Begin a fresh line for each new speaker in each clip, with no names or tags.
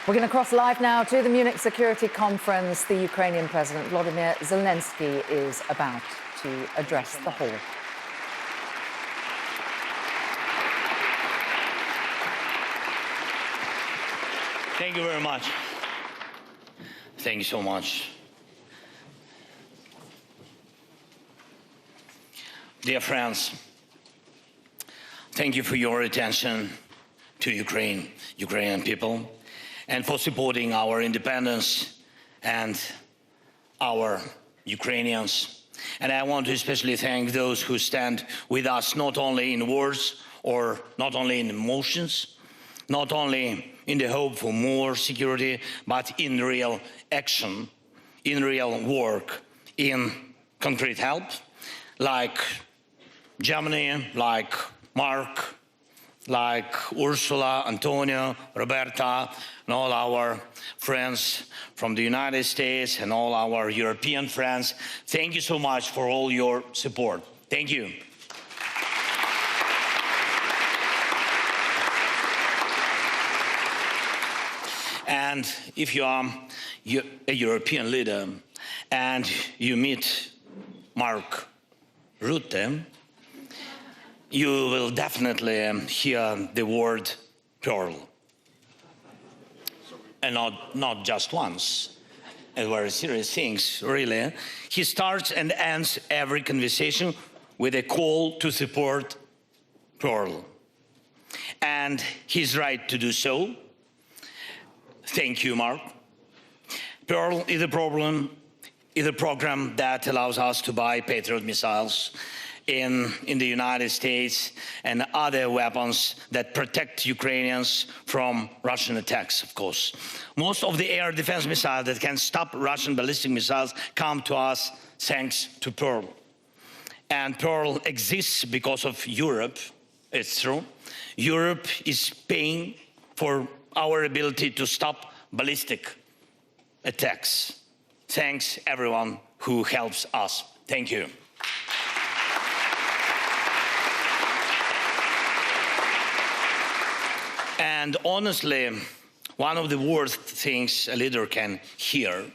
We're going to cross live now to the Munich Security Conference. The Ukrainian President Volodymyr Zelenskyy is about to address the hall.
Thank you very much. Thank you so much. Dear friends, thank you for your attention to Ukrainian people, and for supporting our independence and our Ukrainians. And I want to especially thank those who stand with us, not only in words or not only in emotions, not only in the hope for more security, but in real action, in real work, in concrete help, like Germany, like Mark, like Ursula, Antonio, Roberta, and all our friends from the United States and all our European friends. Thank you so much for all your support. Thank you. And if you are a European leader and you meet Mark Rutte, you will definitely hear the word pearl. And not just once. And very serious things, really. He starts and ends every conversation with a call to support pearl. And he's right to do so. Thank you, Mark. Pearl is a program that allows us to buy Patriot missiles in the United States and other weapons that protect Ukrainians from Russian attacks, of course. Most of the air defense missiles that can stop Russian ballistic missiles come to us thanks to Pearl. And Pearl exists because of Europe, it's true. Europe is paying for our ability to stop ballistic attacks. Thanks everyone who helps us. Thank you. And honestly, one of the worst things a leader can hear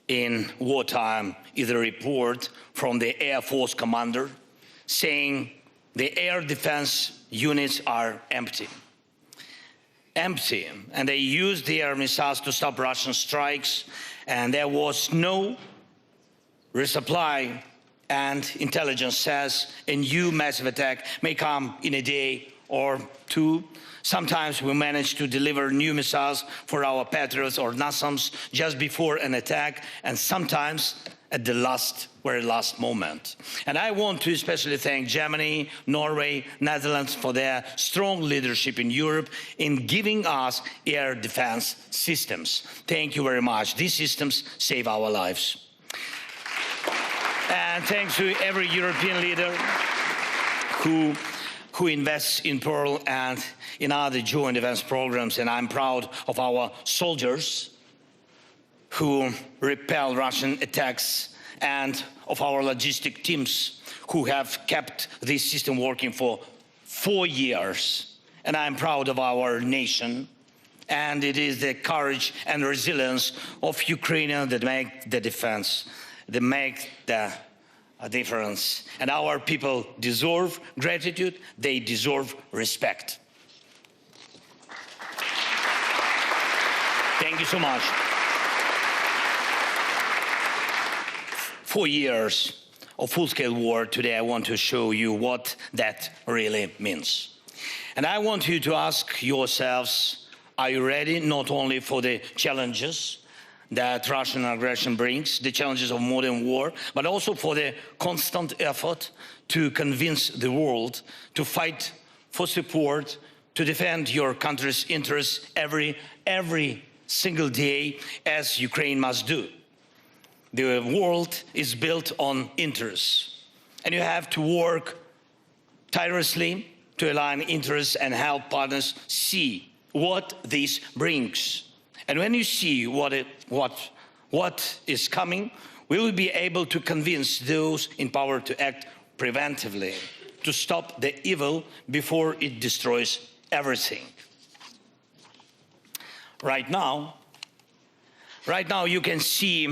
in wartime is a report from the Air Force commander saying the air defense units are empty. Empty, and they used the air missiles to stop Russian strikes, and there was no resupply, and intelligence says a new massive attack may come in a day or two. Sometimes we manage to deliver new missiles for our Patriots or NASAMS just before an attack, and sometimes at the very last moment. And I want to especially thank Germany, Norway, Netherlands for their strong leadership in Europe in giving us air defense systems. Thank you very much. These systems save our lives. And thanks to every European leader who invests in Pearl and in other joint defense programs. And I'm proud of our soldiers who repel Russian attacks and of our logistic teams who have kept this system working for 4 years. And I'm proud of our nation. And it is the courage and resilience of Ukrainians that make the defense, that make the difference. And our people deserve gratitude, they deserve respect. Thank you so much. 4 years of full-scale war. Today I want to show you what that really means. And I want you to ask yourselves, are you ready not only for the challenges that Russian aggression brings, the challenges of modern war, but also for the constant effort to convince the world to fight for support, to defend your country's interests every single day, as Ukraine must do. The world is built on interests, and you have to work tirelessly to align interests and help partners see what this brings. And when you see what is coming, we will be able to convince those in power to act preventively, to stop the evil before it destroys everything. right now you can see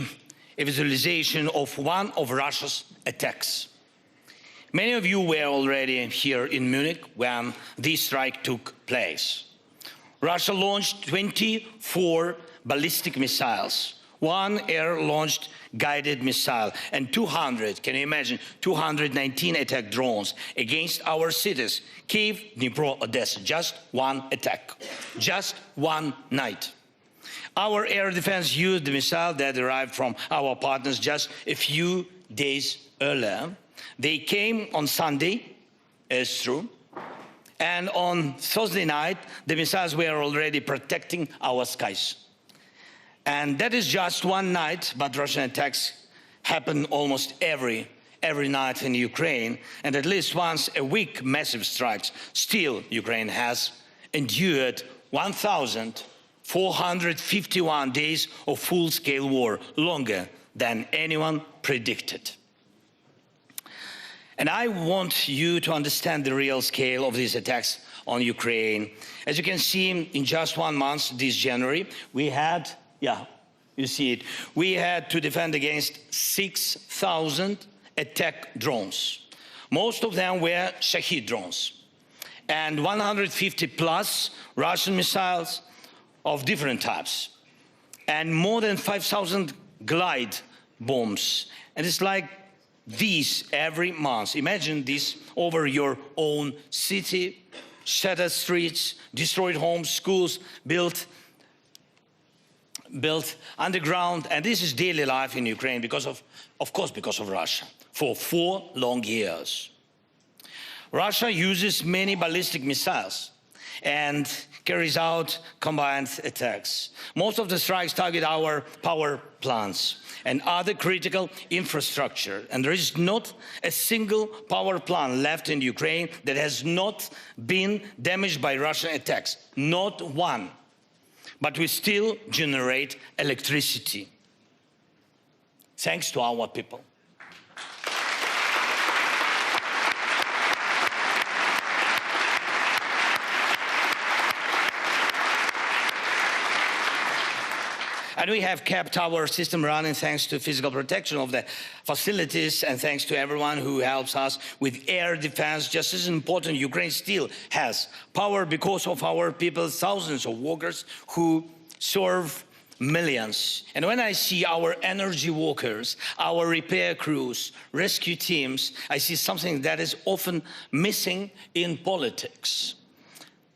a visualization of one of Russia's attacks. Many of you were already here in Munich when this strike took place. Russia launched 24 ballistic missiles, one air-launched guided missile, and 200, can you imagine, 219 attack drones against our cities, Kyiv, Dnipro, Odessa. Just one attack, just one night. Our air defense used the missile that arrived from our partners just a few days earlier. They came on Sunday, it's true, and on Thursday night, the missiles were already protecting our skies. And that is just one night, but Russian attacks happen almost every night in Ukraine, and at least once a week, massive strikes. Still, Ukraine has endured 1,451 days of full-scale war, longer than anyone predicted. And I want you to understand the real scale of these attacks on Ukraine. As you can see, in just 1 month, this January, we had, you see it, we had to defend against 6,000 attack drones. Most of them were Shahid drones, and 150 plus Russian missiles of different types, and more than 5,000 glide bombs. And it's like these every month. Imagine this over your own city, shattered streets, destroyed homes, schools built underground. And this is daily life in Ukraine because of course, because of Russia, for 4 long years. Russia uses many ballistic missiles and carries out combined attacks. Most of the strikes target our power plants and other critical infrastructure. And there is not a single power plant left in Ukraine that has not been damaged by Russian attacks. Not one. But we still generate electricity, thanks to our people. And we have kept our system running thanks to physical protection of the facilities and thanks to everyone who helps us with air defense. Just as important, Ukraine still has power because of our people, thousands of workers who serve millions. And when I see our energy workers, our repair crews, rescue teams, I see something that is often missing in politics.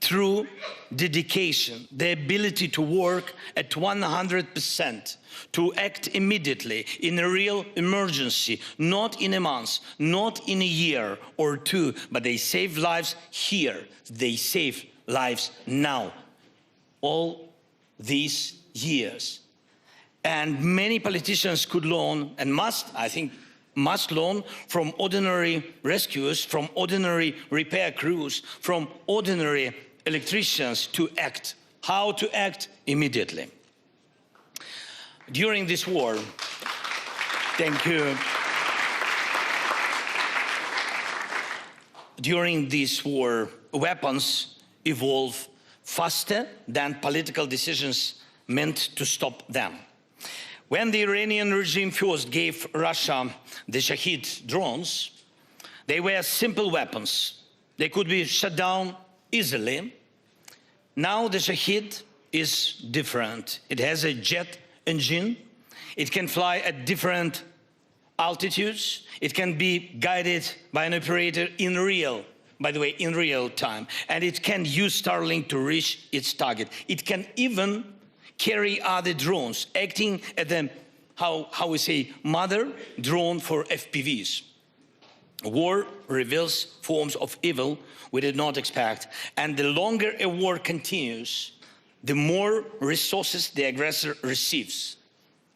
Through dedication, the ability to work at 100%, to act immediately in a real emergency, not in a month, not in a year or two, but they save lives here. They save lives now. All these years. And many politicians could learn and must, I think, must learn from ordinary rescuers, from ordinary repair crews, from ordinary electricians to act, how to act immediately. During this war, thank you. During this war, weapons evolve faster than political decisions meant to stop them. When the Iranian regime first gave Russia the Shahid drones, they were simple weapons. They could be shut down easily. Now the Shahid is different. It has a jet engine. It can fly at different altitudes. It can be guided by an operator in real time. And it can use Starlink to reach its target. It can even carry other drones, acting as the, how we say, mother drone for FPVs. War reveals forms of evil we did not expect. And the longer a war continues, the more resources the aggressor receives.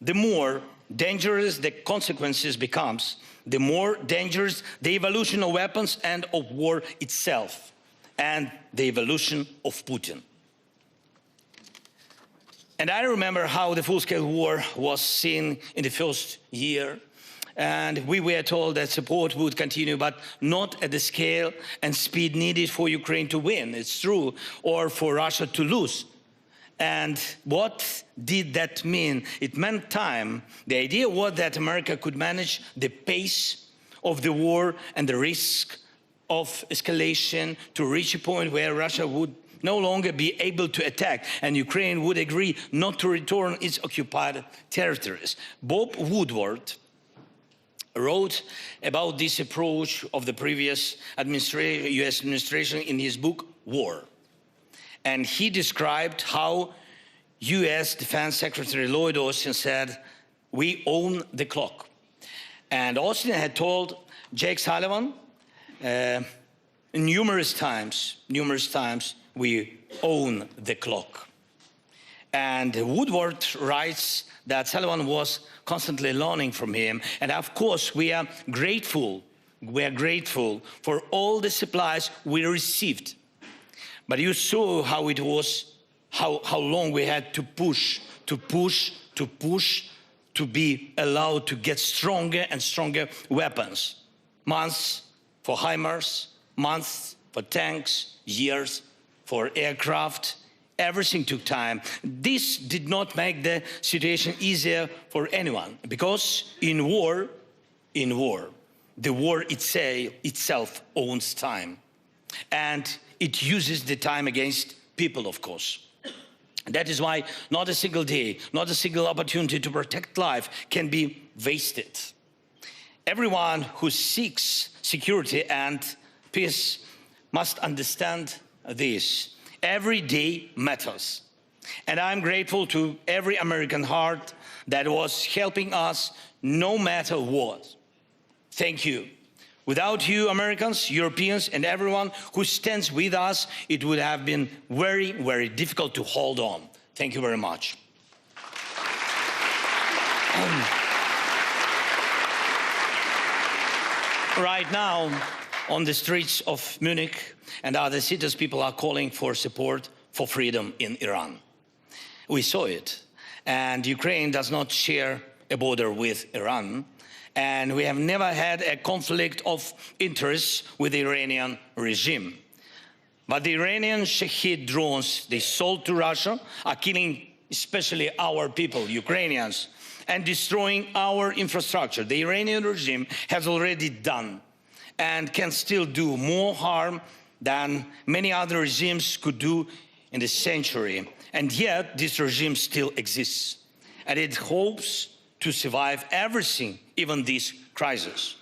The more dangerous the consequences becomes, the more dangerous the evolution of weapons and of war itself, and the evolution of Putin. And I remember how the full-scale war was seen in the first year. And we were told that support would continue, but not at the scale and speed needed for Ukraine to win. It's true, or for Russia to lose. And what did that mean? It meant time. The idea was that America could manage the pace of the war and the risk of escalation to reach a point where Russia would no longer be able to attack and Ukraine would agree not to return its occupied territories. Bob Woodward wrote about this approach of the previous US administration in his book, War. And he described how US Defense Secretary Lloyd Austin said, "We own the clock." And Austin had told Jake Sullivan numerous times, "We own the clock." And Woodward writes that Sullivan was constantly learning from him. And of course, we are grateful for all the supplies we received. But you saw how it was, how long we had to push, to be allowed to get stronger and stronger weapons. Months for HIMARS, months for tanks, years for aircraft. Everything took time. This did not make the situation easier for anyone, because in war, the war itself owns time. And it uses the time against people, of course. That is why not a single day, not a single opportunity to protect life can be wasted. Everyone who seeks security and peace must understand this. Every day matters. And I'm grateful to every American heart that was helping us no matter what. Thank you. Without you, Americans, Europeans, and everyone who stands with us, it would have been very, very difficult to hold on. Thank you very much. Right now, on the streets of Munich and other cities, people are calling for support for freedom in Iran. We saw it. And Ukraine does not share a border with Iran. And we have never had a conflict of interests with the Iranian regime. But the Iranian Shahed drones they sold to Russia are killing especially our people, Ukrainians, and destroying our infrastructure. The Iranian regime has already done and can still do more harm than many other regimes could do in the century. And yet this regime still exists. And it hopes to survive everything, even this crisis.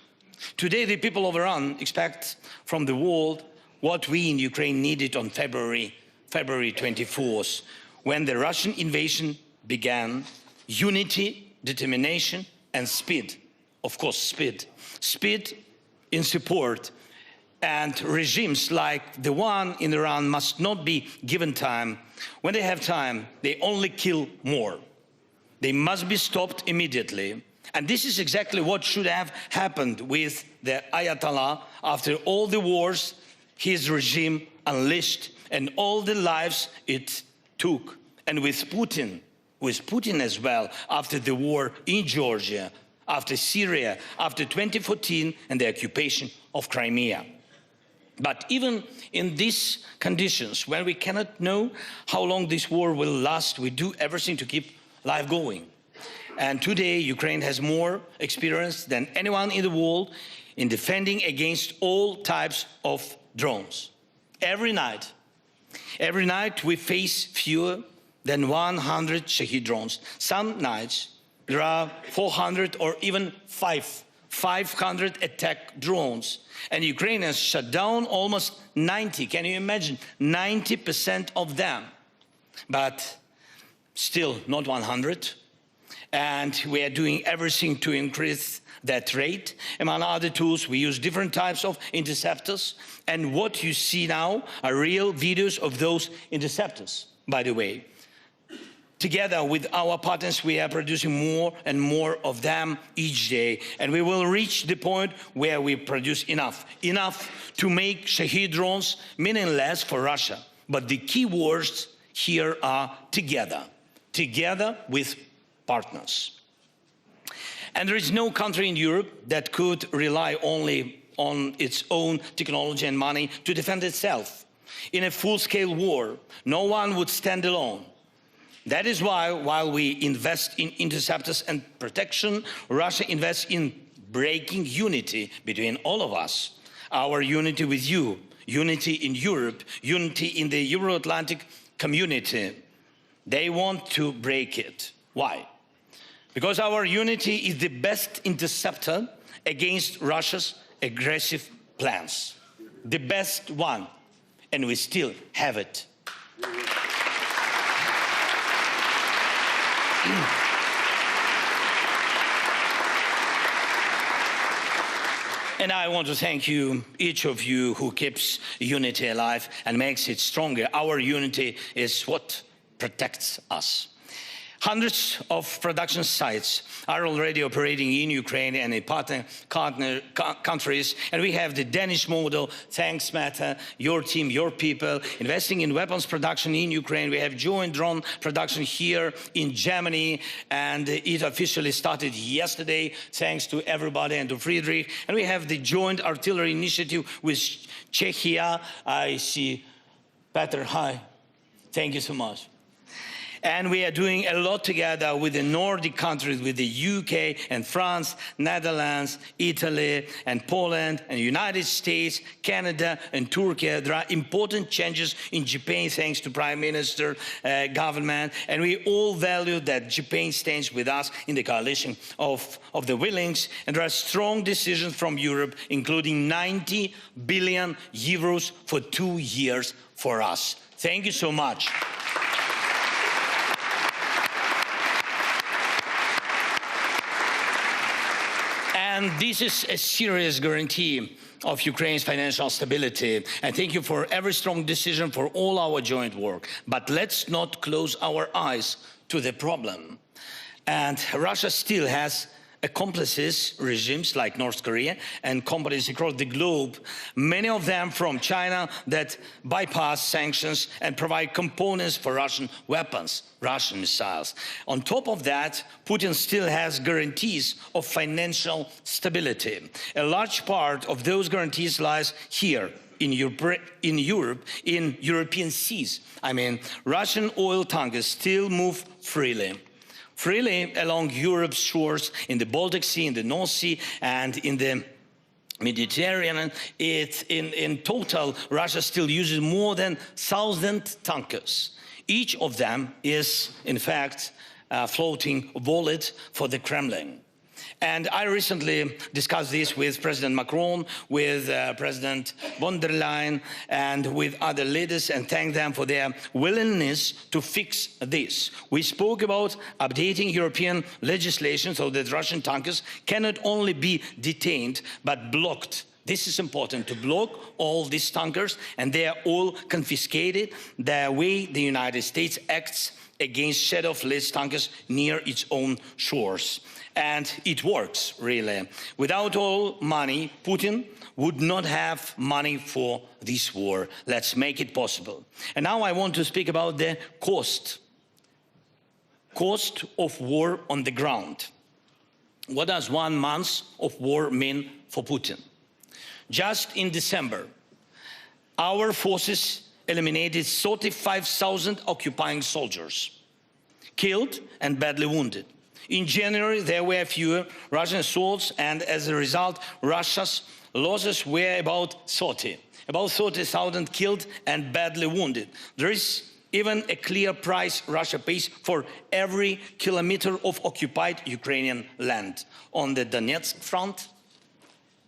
Today, the people of Iran expect from the world what we in Ukraine needed on February 24th, when the Russian invasion began: unity, determination, and speed. Of course, speed. Speed in support. And regimes like the one in Iran must not be given time. When they have time, they only kill more. They must be stopped immediately. And this is exactly what should have happened with the Ayatollah after all the wars his regime unleashed and all the lives it took. And with Putin as well, after the war in Georgia, after Syria, after 2014 and the occupation of Crimea. But even in these conditions, when we cannot know how long this war will last, we do everything to keep life going. And today, Ukraine has more experience than anyone in the world in defending against all types of drones. Every night we face fewer than 100 Shahed drones. Some nights there are 400 or even 500 attack drones. And Ukrainians shut down almost 90. Can you imagine? 90% of them. But still not 100. And we are doing everything to increase that rate. Among other tools, we use different types of interceptors. And what you see now are real videos of those interceptors, by the way. Together with our partners, we are producing more and more of them each day. And we will reach the point where we produce enough to make Shahed drones meaningless for Russia. But the key words here are together with partners. And there is no country in Europe that could rely only on its own technology and money to defend itself. In a full-scale war, no one would stand alone. That is why, while we invest in interceptors and protection, Russia invests in breaking unity between all of us. Our unity with you, unity in Europe, unity in the Euro-Atlantic community. They want to break it. Why? Because our unity is the best interceptor against Russia's aggressive plans. The best one. And we still have it. And I want to thank you, each of you who keeps unity alive and makes it stronger. Our unity is what protects us. Hundreds of production sites are already operating in Ukraine and in partner countries. And we have the Danish model. Thanks, Meta, your team, your people, investing in weapons production in Ukraine. We have joint drone production here in Germany. And it officially started yesterday, thanks to everybody and to Friedrich. And we have the joint artillery initiative with Czechia. I see Peter, hi. Thank you so much. And we are doing a lot together with the Nordic countries, with the UK and France, Netherlands, Italy and Poland and United States, Canada and Turkey. There are important changes in Japan thanks to Prime Minister, government, and we all value that Japan stands with us in the coalition of the willings. And there are strong decisions from Europe, including 90 billion euros for 2 years for us. Thank you so much. And this is a serious guarantee of Ukraine's financial stability. And thank you for every strong decision for all our joint work. But let's not close our eyes to the problem. And Russia still has accomplices, regimes like North Korea and companies across the globe, many of them from China, that bypass sanctions and provide components for Russian weapons, Russian missiles. On top of that, Putin still has guarantees of financial stability. A large part of those guarantees lies here in Europe, in European seas. I mean, Russian oil tankers still move freely along Europe's shores, in the Baltic Sea, in the North Sea, and in the Mediterranean. In total, Russia still uses more than 1,000 tankers. Each of them is, in fact, a floating wallet for the Kremlin. And I recently discussed this with President Macron, with President von der Leyen, and with other leaders, and thanked them for their willingness to fix this. We spoke about updating European legislation so that Russian tankers can not only be detained, but blocked. This is important, to block all these tankers, and they are all confiscated the way the United States acts against shadow-less tankers near its own shores. And it works, really. Without all money, Putin would not have money for this war. Let's make it possible. And now I want to speak about the cost of war on the ground. What does 1 month of war mean for Putin? Just in December, our forces eliminated 35,000 occupying soldiers, killed and badly wounded. In January, there were fewer Russian assaults, and as a result, Russia's losses were about 30,000 killed and badly wounded. There is even a clear price Russia pays for every kilometer of occupied Ukrainian land. On the Donetsk front,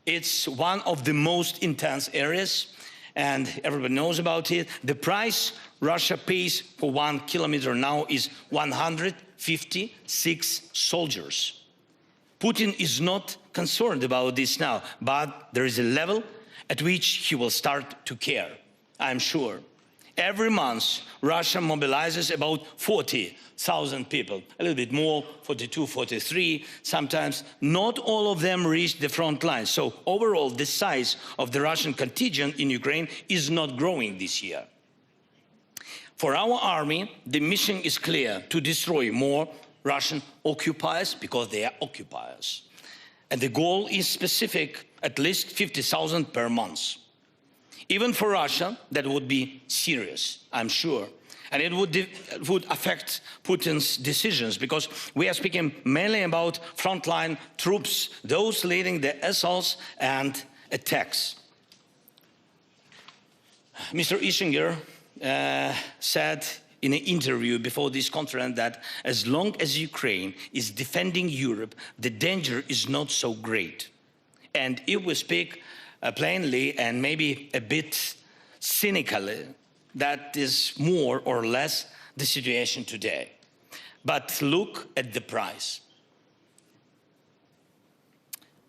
it's one of the most intense areas, and everybody knows about it. The price Russia pays for 1 kilometer now is 156 soldiers. Putin is not concerned about this now, but there is a level at which he will start to care, I'm sure. Every month, Russia mobilizes about 40,000 people, a little bit more, 42, 43, sometimes. Not all of them reach the front line. So overall, the size of the Russian contingent in Ukraine is not growing this year. For our army, the mission is clear: to destroy more Russian occupiers, because they are occupiers. And the goal is specific, at least 50,000 per month. Even for Russia, that would be serious, I'm sure. And it would affect Putin's decisions, because we are speaking mainly about frontline troops, those leading the assaults and attacks. Mr. Ischinger said in an interview before this conference that as long as Ukraine is defending Europe, the danger is not so great. And if we speak plainly and maybe a bit cynically, that is more or less the situation today. But look at the price.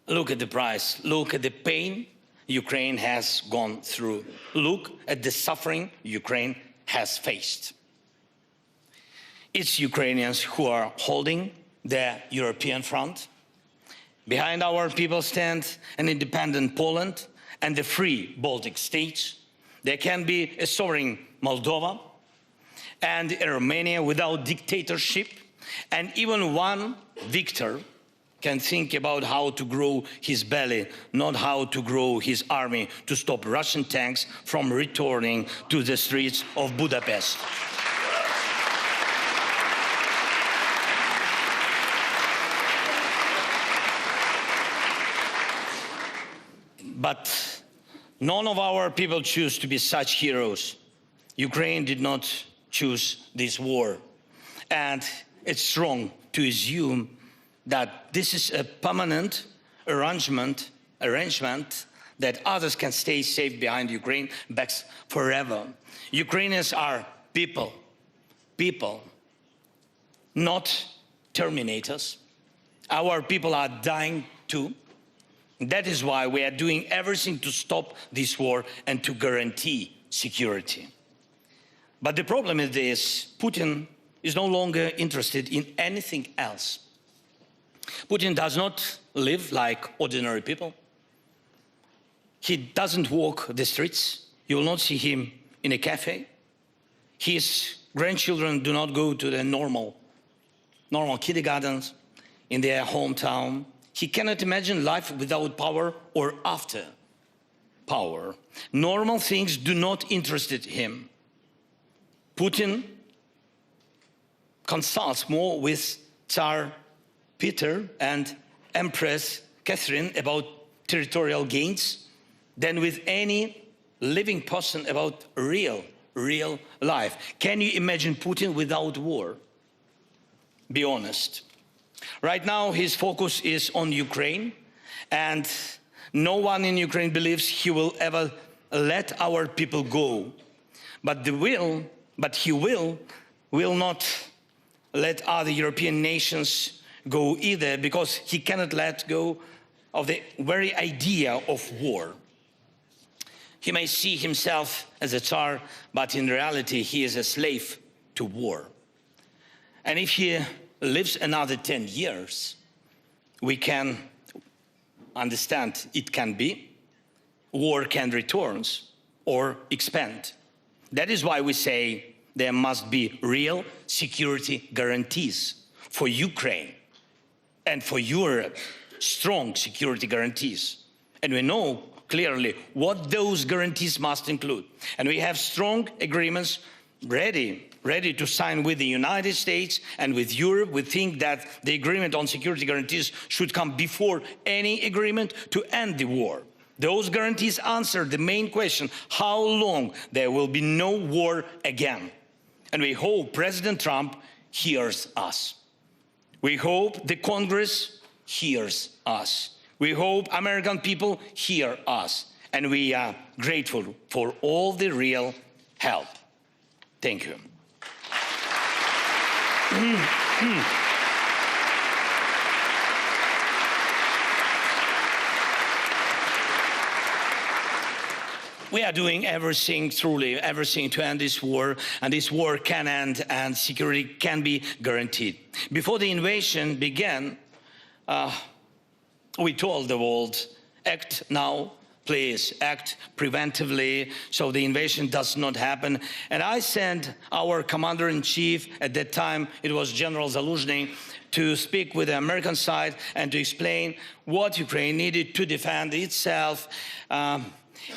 Look at the price. Look at the pain Ukraine has gone through. Look at the suffering Ukraine has faced. It's Ukrainians who are holding the European front. Behind our people stand an independent Poland and the free Baltic states. There can be a sovereign Moldova and a Romania without dictatorship. And even one victor can think about how to grow his belly, not how to grow his army to stop Russian tanks from returning to the streets of Budapest. But none of our people choose to be such heroes. Ukraine did not choose this war. And it's wrong to assume that this is a permanent arrangement that others can stay safe behind Ukraine backs forever. Ukrainians are people, not terminators. Our people are dying too. That is why we are doing everything to stop this war and to guarantee security. But the problem is this: Putin is no longer interested in anything else. Putin does not live like ordinary people. He doesn't walk the streets. You will not see him in a cafe. His grandchildren do not go to the normal kindergartens in their hometown. He cannot imagine life without power or after power. Normal things do not interest him. Putin consults more with Tsar Peter and Empress Catherine about territorial gains than with any living person about real life. Can you imagine Putin without war? Be honest. Right now, his focus is on Ukraine, and no one in Ukraine believes he will ever let our people go. But he will not let other European nations go either, because he cannot let go of the very idea of war. He may see himself as a Tsar, but in reality, he is a slave to war. And if he lives another 10 years, we can understand it can be. War can return or expand. That is why we say there must be real security guarantees for Ukraine and for Europe, strong security guarantees. And we know clearly what those guarantees must include. And we have strong agreements ready to sign with the United States and with Europe. We think that the agreement on security guarantees should come before any agreement to end the war. Those guarantees answer the main question: how long there will be no war again? And we hope President Trump hears us. We hope the Congress hears us. We hope American people hear us. And we are grateful for all the real help. Thank you. We are doing everything, truly everything, to end this war, and this war can end and security can be guaranteed. Before the invasion began, we told the world, act now, please act preventively so the invasion does not happen. And I sent our commander-in-chief, at that time it was General Zaluzhny, to speak with the American side and to explain what Ukraine needed to defend itself.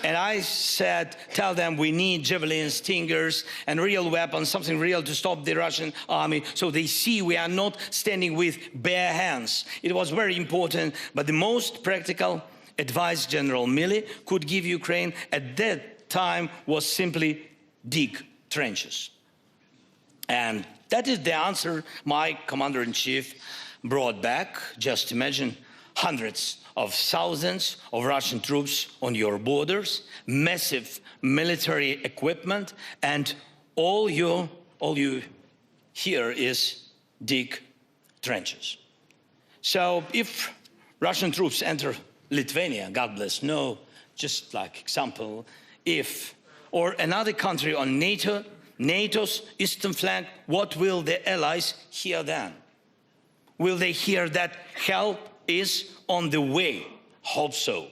And I said, tell them we need javelins, stingers, and real weapons, something real to stop the Russian army, so they see we are not standing with bare hands. It was very important, but the most practical advice General Milley could give Ukraine at that time was simply dig trenches. And that is the answer my commander-in-chief brought back. Just imagine hundreds of thousands of Russian troops on your borders, massive military equipment, and all you hear is dig trenches. So if Russian troops enter Lithuania, God bless, no, just like example, or another country on NATO's eastern flank, what will the allies hear then? Will they hear that help is on the way? Hope so.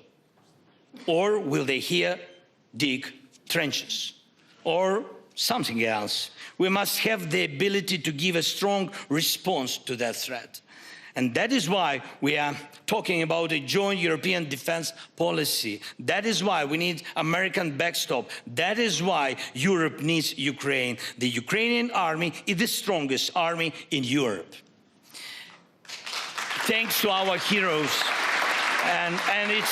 Or will they hear dig trenches? Or something else? We must have the ability to give a strong response to that threat. And that is why we are talking about a joint European defense policy. That is why we need American backstop. That is why Europe needs Ukraine. The Ukrainian army is the strongest army in Europe. Thanks to our heroes. And it's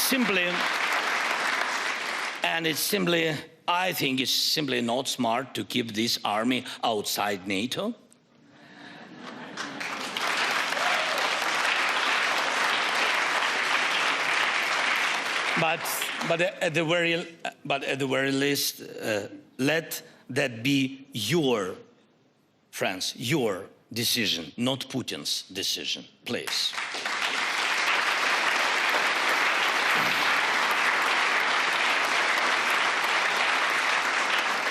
simply, I think it's simply not smart to keep this army outside NATO. But at the very least, let that be your, friends, your decision, not Putin's decision, please.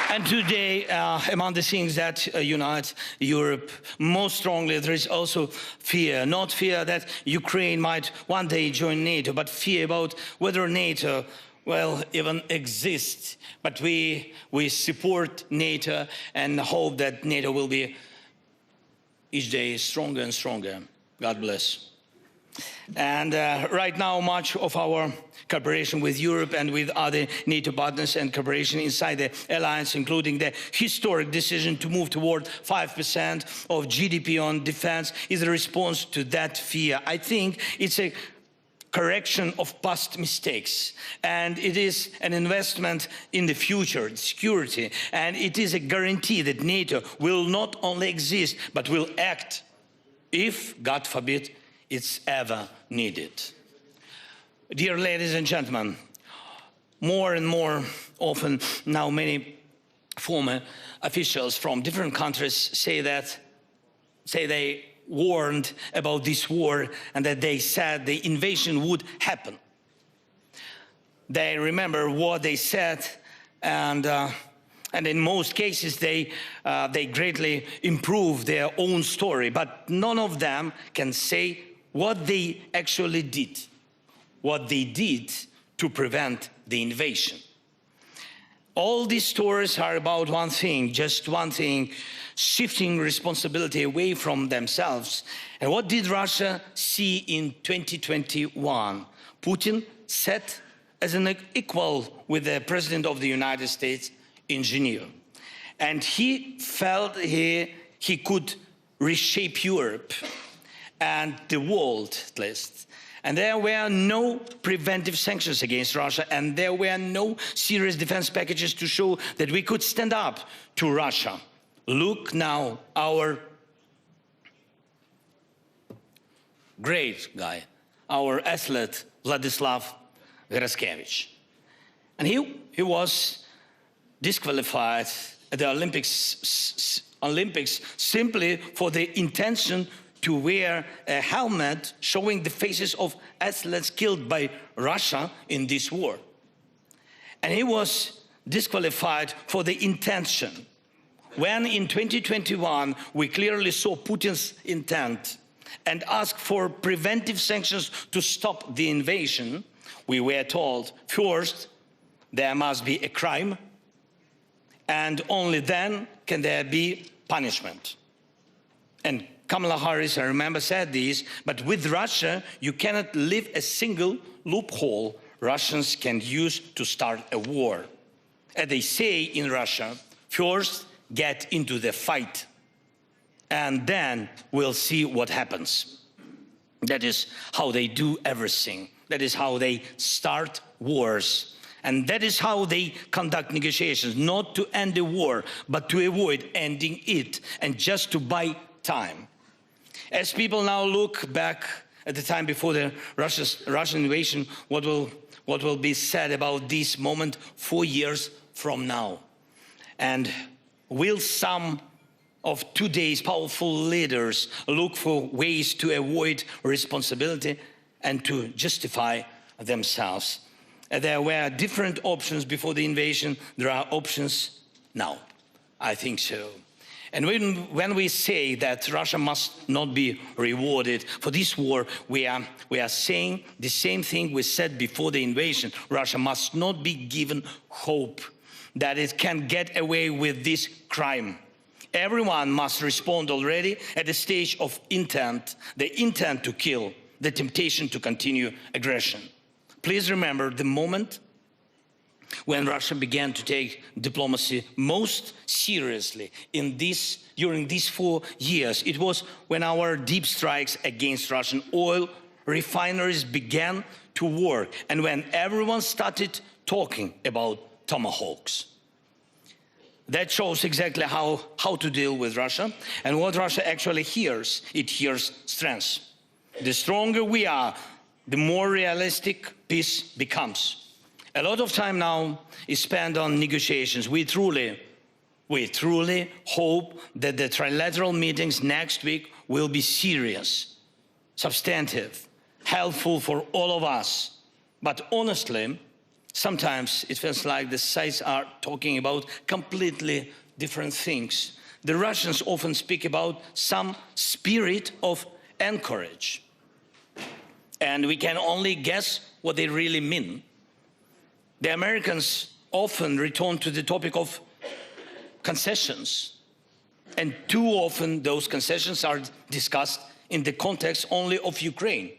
And today, among the things that unite Europe most strongly, there is also fear. Not fear that Ukraine might one day join NATO, but fear about whether NATO will even exist. But we support NATO and hope that NATO will be each day stronger and stronger. God bless. And right now, much of our cooperation with Europe and with other NATO partners and cooperation inside the alliance, including the historic decision to move toward 5% of GDP on defense, is a response to that fear. I think it's a correction of past mistakes, and it is an investment in the future, security, and it is a guarantee that NATO will not only exist, but will act if, God forbid, it's ever needed. Dear ladies and gentlemen, more and more often now many former officials from different countries say they warned about this war and that they said the invasion would happen. They remember what they said, and in most cases they greatly improve their own story, but none of them can say what they actually did, what they did to prevent the invasion. All these stories are about one thing, just one thing, shifting responsibility away from themselves. And what did Russia see in 2021? Putin sat as an equal with the President of the United States in Geneva. And he felt he could reshape Europe and the world at least. And there were no preventive sanctions against Russia, and there were no serious defense packages to show that we could stand up to Russia. Look now, our great guy, our athlete, Vladislav Grashkevich. And he was disqualified at the Olympics simply for the intention to wear a helmet showing the faces of athletes killed by Russia in this war. And he was disqualified for the intention. When in 2021 we clearly saw Putin's intent and asked for preventive sanctions to stop the invasion, we were told, first, there must be a crime, and only then can there be punishment. And Kamala Harris, I remember, said this, but with Russia, you cannot leave a single loophole. Russians can use to start a war. As they say in Russia, first get into the fight, and then we'll see what happens. That is how they do everything. That is how they start wars. And that is how they conduct negotiations, not to end the war, but to avoid ending it and just to buy time. As people now look back at the time before the Russian invasion, what will be said about this moment 4 years from now? And will some of today's powerful leaders look for ways to avoid responsibility and to justify themselves? There were different options before the invasion. There are options now. I think so. And when we say that Russia must not be rewarded for this war, we are saying the same thing we said before the invasion. Russia must not be given hope that it can get away with this crime. Everyone must respond already at the stage of intent, the intent to kill, the temptation to continue aggression. Please remember the moment when Russia began to take diplomacy most seriously during these 4 years. It was when our deep strikes against Russian oil refineries began to work and when everyone started talking about tomahawks. That shows exactly how to deal with Russia and what Russia actually hears. It hears strength. The stronger we are, the more realistic peace becomes. A lot of time now is spent on negotiations. We truly hope that the trilateral meetings next week will be serious, substantive, helpful for all of us. But honestly, sometimes it feels like the sides are talking about completely different things. The Russians often speak about some spirit of anchorage. And we can only guess what they really mean. The Americans often return to the topic of concessions. And too often those concessions are discussed in the context only of Ukraine,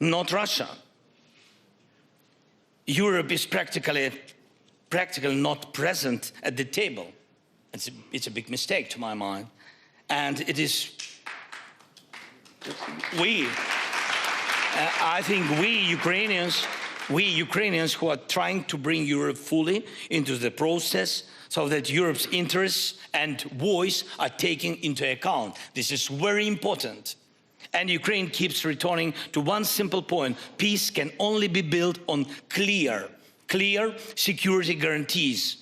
not Russia. Europe is practically not present at the table. It's a big mistake to my mind. And it is, I think we Ukrainians who are trying to bring Europe fully into the process so that Europe's interests and voice are taken into account. This is very important. And Ukraine keeps returning to one simple point. Peace can only be built on clear security guarantees.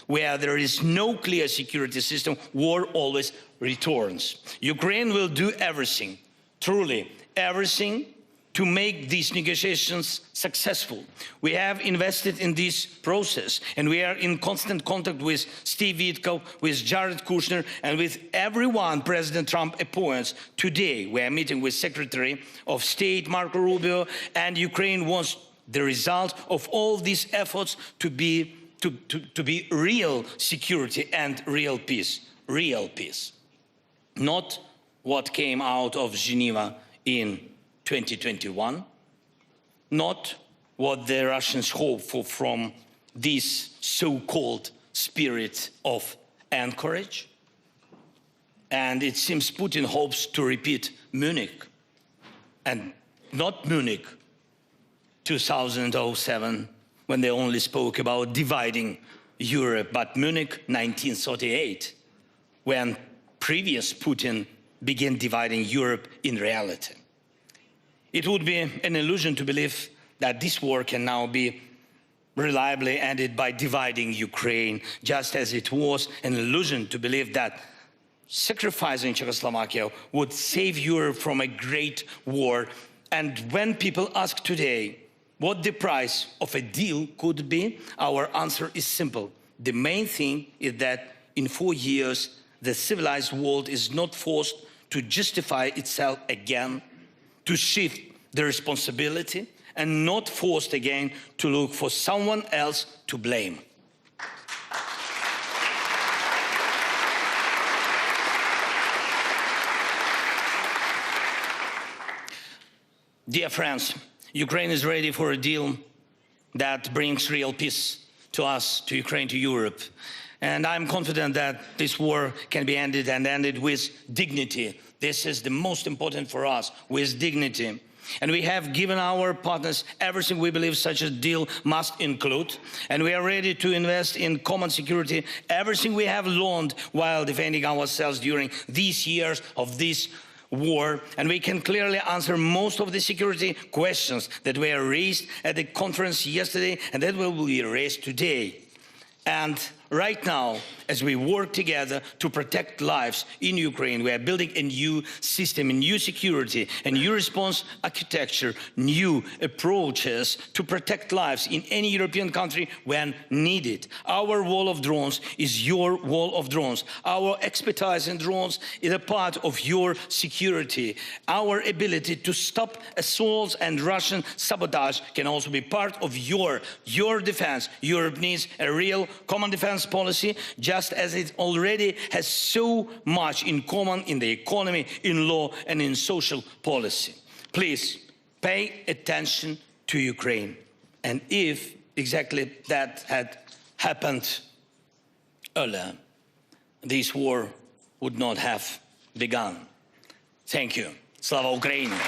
Where there is no clear security system, war always returns. Ukraine will do everything, truly everything, to make these negotiations successful. We have invested in this process, and we are in constant contact with Steve Witkoff, with Jared Kushner, and with everyone President Trump appoints. Today, we are meeting with Secretary of State Marco Rubio, and Ukraine wants the result of all these efforts to be real security and real peace. Not what came out of Geneva in 2021, not what the Russians hope for from this so-called spirit of anchorage. And it seems Putin hopes to repeat Munich, and not Munich 2007, when they only spoke about dividing Europe, but Munich 1938, when previous Putin began dividing Europe in reality. It would be an illusion to believe that this war can now be reliably ended by dividing Ukraine, just as it was an illusion to believe that sacrificing Czechoslovakia would save Europe from a great war. And when people ask today what the price of a deal could be, our answer is simple. The main thing is that in 4 years, the civilized world is not forced to justify itself again, to shift the responsibility, and not forced again to look for someone else to blame. Dear friends, Ukraine is ready for a deal that brings real peace to us, to Ukraine, to Europe. And I'm confident that this war can be ended, and ended with dignity. This is the most important for us, with dignity. And we have given our partners everything we believe such a deal must include. And we are ready to invest in common security, everything we have learned while defending ourselves during these years of this war. And we can clearly answer most of the security questions that were raised at the conference yesterday and that will be raised today. And right now, as we work together to protect lives in Ukraine, we are building a new system, a new security, a new response architecture, new approaches to protect lives in any European country when needed. Our wall of drones is your wall of drones. Our expertise in drones is a part of your security. Our ability to stop assaults and Russian sabotage can also be part of your defense. Europe needs a real common defense policy, just as it already has so much in common in the economy, in law and in social policy. Please pay attention to Ukraine. And if exactly that had happened earlier, this war would not have begun. Thank you. Slava Ukraini!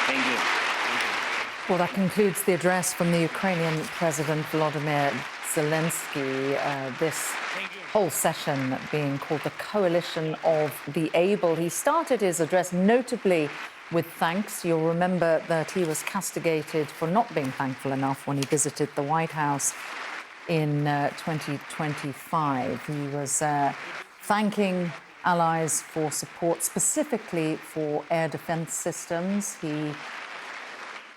Thank you.
Well, that concludes the address from the Ukrainian President Volodymyr Zelenskyy. This whole session being called the Coalition of the Able. He started his address notably with thanks. You'll remember that he was castigated for not being thankful enough when he visited the White House in 2025. He was thanking allies for support, specifically for air defense systems. He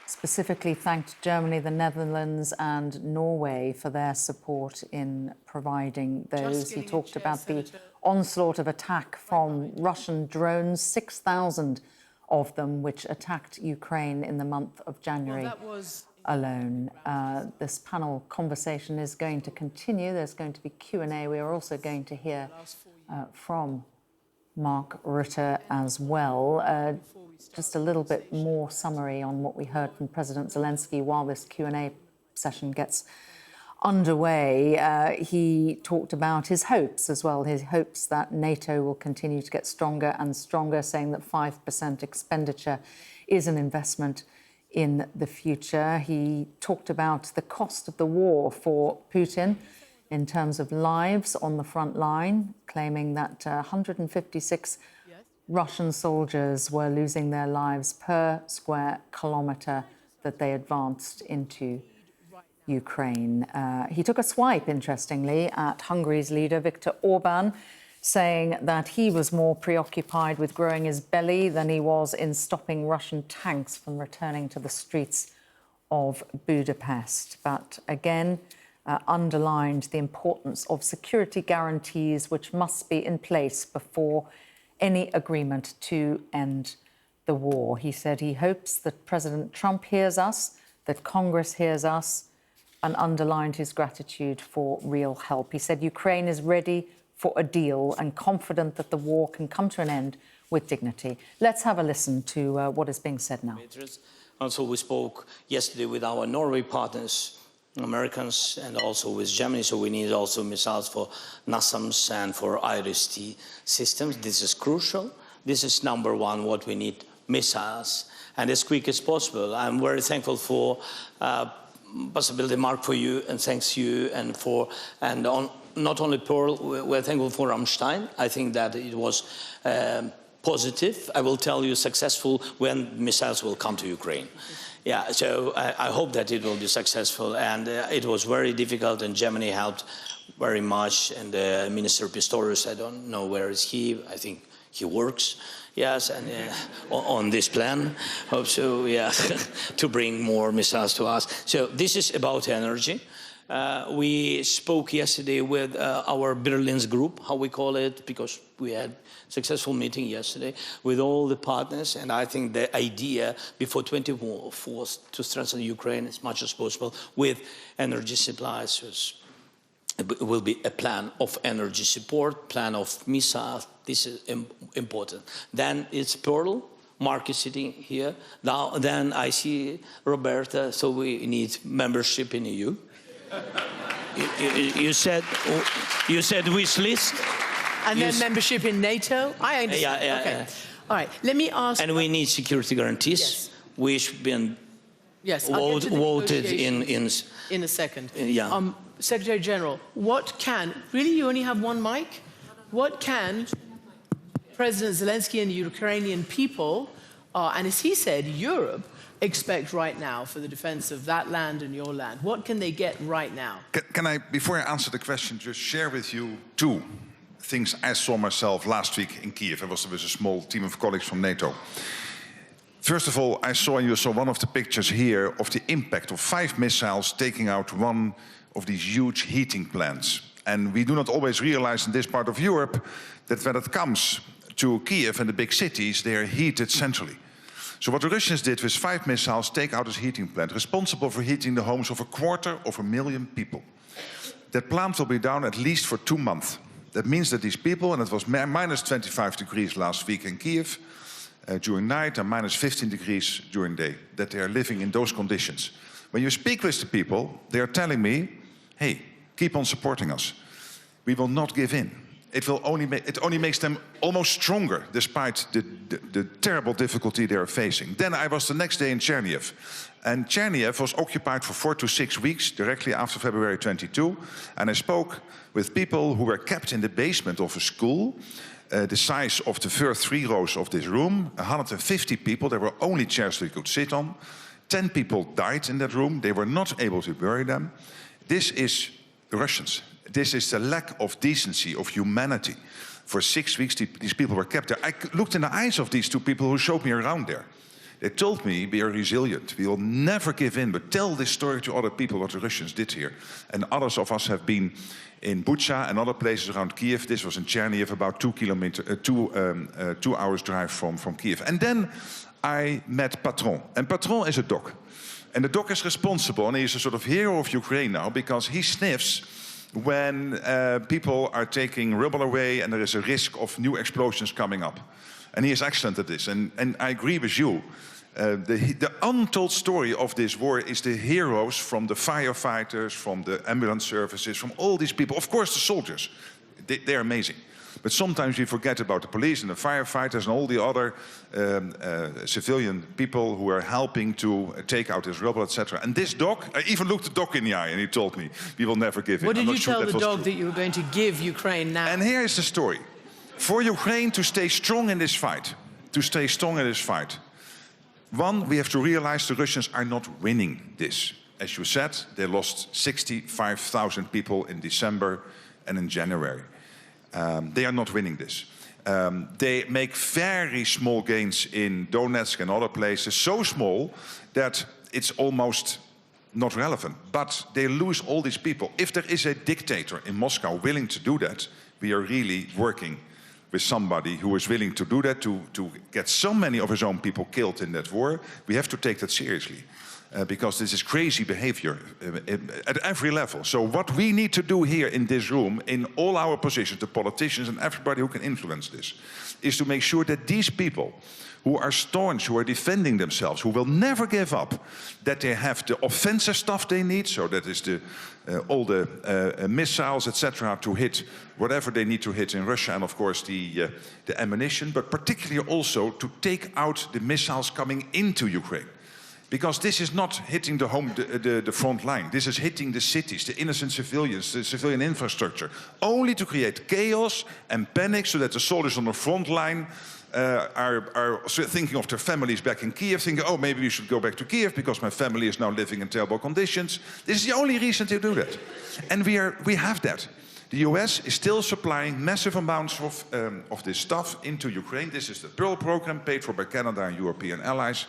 specifically thanked Germany, the Netherlands and Norway for their support in providing those. He talked about the onslaught of attack from Russian drones, 6,000 of them, which attacked Ukraine in the month of January alone. This panel conversation is going to continue. There's going to be Q&A. We are also going to hear from Mark Rutte as well. Just a little bit more summary on what we heard from President Zelenskyy while this Q&A session gets underway. He talked about his hopes as well, his hopes that NATO will continue to get stronger and stronger, saying that 5% expenditure is an investment in the future. He talked about the cost of the war for Putin in terms of lives on the front line, claiming that 156 Russian soldiers were losing their lives per square kilometre that they advanced into Ukraine. He took a swipe, interestingly, at Hungary's leader, Viktor Orban, saying that he was more preoccupied with growing his belly than he was in stopping Russian tanks from returning to the streets of Budapest. But again, underlined the importance of security guarantees which must be in place before any agreement to end the war. He said he hopes that President Trump hears us, that Congress hears us, and underlined his gratitude for real help. He said Ukraine is ready for a deal and confident that the war can come to an end with dignity. Let's have a listen to what is being said now.
Also, we spoke yesterday with our Norway partners, Americans, and also with Germany, so we need also missiles for NASAMS and for IRIS-T systems. This is crucial. This is number one, what we need, missiles, and as quick as possible. I'm very thankful for possibility, Mark, for you, and thanks you, and not only Pearl, we're thankful for Rammstein. I think that it was positive. I will tell you successful when missiles will come to Ukraine. Yeah, so I hope that it will be successful, and it was very difficult, and Germany helped very much, and Minister Pistorius, I don't know where is he, I think he works, yes, and on this plan, hope so, yeah, to bring more missiles to us. So this is about energy. We spoke yesterday with our Berlin's group, how we call it, because we had successful meeting yesterday with all the partners, and I think the idea before 24th to strengthen Ukraine as much as possible with energy supplies will be a plan of energy support, plan of missiles. This is important. Then it's Pearl. Mark is sitting here. Now, then I see Roberta, so we need membership in EU. you said wish list.
And then membership in NATO? I understand.
Yeah,
okay.
yeah.
All right, let me ask...
And we need security guarantees,
yes.
which been
yes,
voted in
a second.
Yeah.
Secretary General, what can... Really, you only have one mic? What can President Zelenskyy and the Ukrainian people, and as he said, Europe, expect right now for the defense of that land and your land? What can they get right now?
Can I, before I answer the question, just share with you two things I saw myself last week in Kiev. I was with a small team of colleagues from NATO. First of all, you saw one of the pictures here of the impact of 5 missiles taking out one of these huge heating plants. And we do not always realize in this part of Europe that when it comes to Kiev and the big cities, they are heated centrally. So what the Russians did with 5 missiles take out this heating plant, responsible for heating the homes of 250,000 people. That plant will be down at least for 2 months. That means that these people, and it was minus 25 degrees last week in Kiev during night and minus 15 degrees during day, that they are living in those conditions. When you speak with the people, they are telling me, hey, keep on supporting us. We will not give in. It only makes them almost stronger, despite the terrible difficulty they are facing. Then I was the next day in Chernihiv. And Chernihiv was occupied for 4 to 6 weeks, directly after February 22. And I spoke with people who were kept in the basement of a school, the size of the first 3 rows of this room, 150 people. There were only chairs they could sit on. 10 people died in that room. They were not able to bury them. This is the Russians. This is the lack of decency, of humanity. For 6 weeks, these people were kept there. I looked in the eyes of these 2 people who showed me around there. They told me, we are resilient. We will never give in, but tell this story to other people, what the Russians did here. And others of us have been in Bucha and other places around Kiev. This was in Chernihiv, about 2 hours drive from Kiev. And then I met Patron. And Patron is a doc. And the doc is responsible, and he is a sort of hero of Ukraine now, because he sniffs when people are taking rubble away and there is a risk of new explosions coming up. And he is excellent at this. And I agree with you. The untold story of this war is the heroes from the firefighters, from the ambulance services, from all these people. Of course, the soldiers. They're amazing. But sometimes we forget about the police and the firefighters and all the other civilian people who are helping to take out this rubble, etc. And this dog, I even looked the dog in the eye and he told me, we will never give in.
What did you tell the dog that you were going to give Ukraine now?
And here is the story. For Ukraine to stay strong in this fight, one, we have to realize the Russians are not winning this. As you said, they lost 65,000 people in December and in January. They are not winning this. They make very small gains in Donetsk and other places, so small that it's almost not relevant. But they lose all these people. If there is a dictator in Moscow willing to do that, we are really working with somebody who is willing to do that, to get so many of his own people killed in that war. We have to take that seriously. Because this is crazy behavior at every level. So what we need to do here in this room, in all our positions, the politicians and everybody who can influence this, is to make sure that these people who are staunch, who are defending themselves, who will never give up, that they have the offensive stuff they need, so that is all the missiles, etc., to hit whatever they need to hit in Russia, and of course the ammunition, but particularly also to take out the missiles coming into Ukraine. Because this is not hitting the front line. This is hitting the cities, the innocent civilians, the civilian infrastructure. Only to create chaos and panic so that the soldiers on the front line are thinking of their families back in Kiev, thinking, oh, maybe we should go back to Kiev because my family is now living in terrible conditions. This is the only reason to do that. And we have that. The US is still supplying massive amounts of this stuff into Ukraine. This is the Pearl program paid for by Canada and European allies.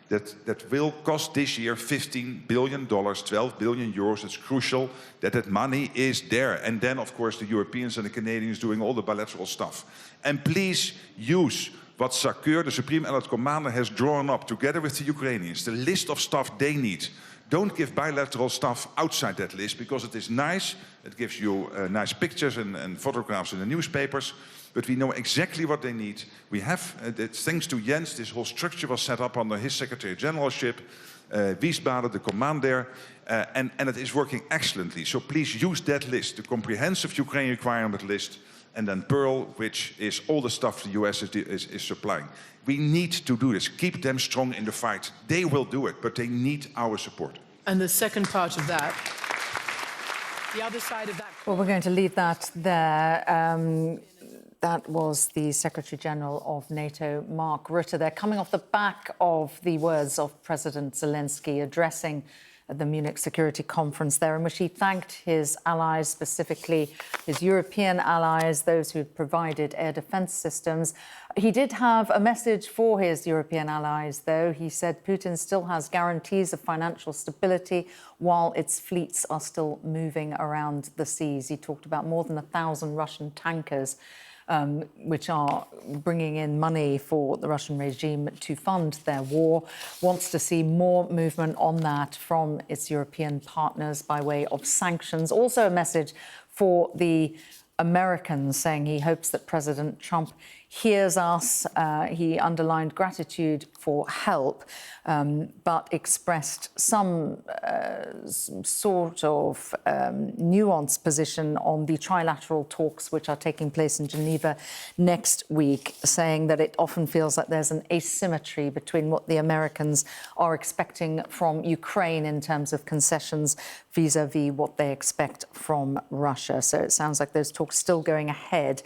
That will cost this year $15 billion, 12 billion euros. It's crucial that money is there. And then, of course, the Europeans and the Canadians doing all the bilateral stuff. And please use what SACEUR, the Supreme Allied Commander, has drawn up together with the Ukrainians, the list of stuff they need Don't give bilateral stuff outside that list, because it is nice. It gives you nice pictures and photographs in the newspapers. But we know exactly what they need. We have, thanks to Jens, this whole structure was set up under his Secretary Generalship, Wiesbaden, the command there, and it is working excellently. So please use that list, the comprehensive Ukraine requirement list, and then Pearl, which is all the stuff the US is supplying. We need to do this. Keep them strong in the fight. They will do it, but they need our support.
And the second part of that, the other side of that...
Well, we're going to leave that there. That was the Secretary-General of NATO, Mark Rutte. They're coming off the back of the words of President Zelenskyy addressing the Munich Security Conference there, in which he thanked his allies, specifically his European allies, those who provided air defence systems. He did have a message for his European allies, though. He said Putin still has guarantees of financial stability while its fleets are still moving around the seas. He talked about more than 1,000 Russian tankers which are bringing in money for the Russian regime to fund their war, wants to see more movement on that from its European partners by way of sanctions. Also a message for the Americans, saying he hopes that President Trump hears us. He underlined gratitude for help, but expressed some sort of nuanced position on the trilateral talks which are taking place in Geneva next week, saying that it often feels like there's an asymmetry between what the Americans are expecting from Ukraine in terms of concessions vis-à-vis what they expect from Russia. So it sounds like those talks still going ahead.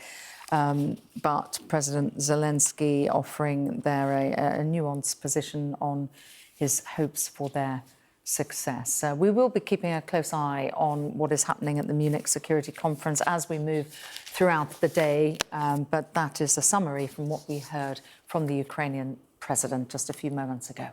But President Zelenskyy offering there a nuanced position on his hopes for their success. We will be keeping a close eye on what is happening at the Munich Security Conference as we move throughout the day. But that is a summary from what we heard from the Ukrainian president just a few moments ago.